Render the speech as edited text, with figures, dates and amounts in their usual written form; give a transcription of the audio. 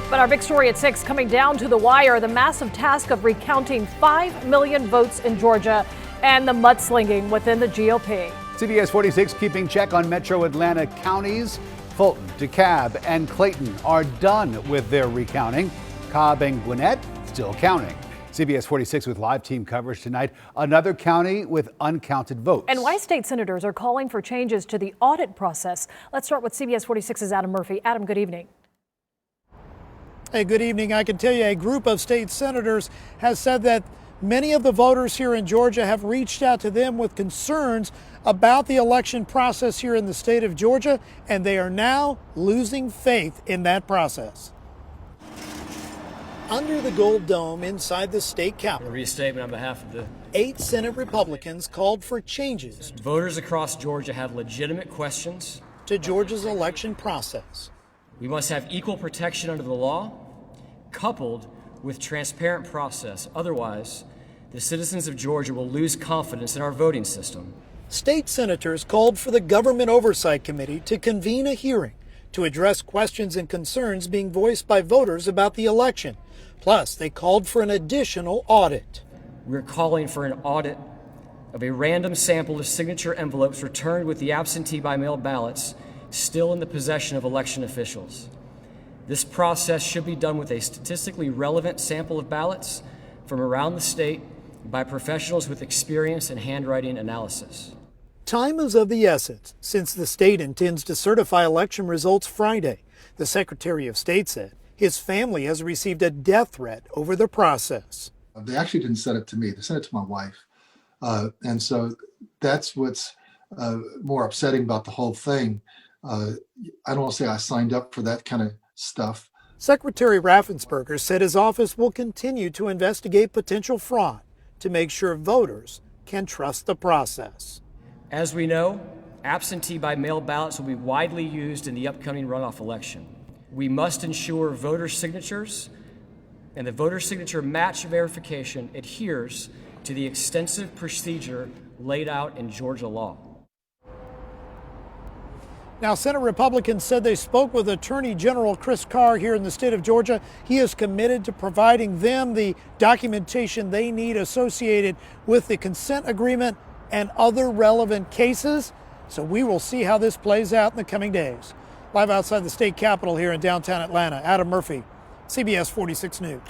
But our big story at 6 coming down to the wire, the massive task of recounting 5 million votes in Georgia and the mudslinging within the GOP. CBS 46 keeping check on metro Atlanta counties. Fulton, DeKalb, and Clayton are done with their recounting. Cobb and Gwinnett still counting. CBS 46 with live team coverage tonight. Another county with uncounted votes. And why state senators are calling for changes to the audit process. Let's start with CBS 46's Adam Murphy. Adam, good evening. Hey, good evening. I can tell you a group of state senators has said that many of the voters here in Georgia have reached out to them with concerns about the election process here in the state of Georgia, and they are now losing faith in that process. Under the Gold Dome inside the state capitol, a restatement on behalf of the 8 Senate Republicans called for changes. Voters across Georgia have legitimate questions To Georgia's election process. We must have equal protection under the law, coupled with transparent process. Otherwise, the citizens of Georgia will lose confidence in our voting system. State senators called for the Government Oversight Committee to convene a hearing to address questions and concerns being voiced by voters about the election. Plus, they called for an additional audit. We're calling for an audit of a random sample of signature envelopes returned with the absentee by mail ballots still in the possession of election officials. This process should be done with a statistically relevant sample of ballots from around the state by professionals with experience in handwriting analysis. Time is of the essence since the state intends to certify election results Friday. The Secretary of State said his family has received a death threat over the process. They actually didn't send it to me. They sent it to my wife. And so that's what's more upsetting about the whole thing. I don't want to say I signed up for that kind of stuff. Secretary Raffensperger said his office will continue to investigate potential fraud to make sure voters can trust the process. As we know, absentee by mail ballots will be widely used in the upcoming runoff election. We must ensure voter signatures and the voter signature match verification adheres to the extensive procedure laid out in Georgia law. Now, Senate Republicans said they spoke with Attorney General Chris Carr here in the state of Georgia. He is committed to providing them the documentation they need associated with the consent agreement and other relevant cases. So we will see how this plays out in the coming days. Live outside the state capitol here in downtown Atlanta, Adam Murphy, CBS 46 News.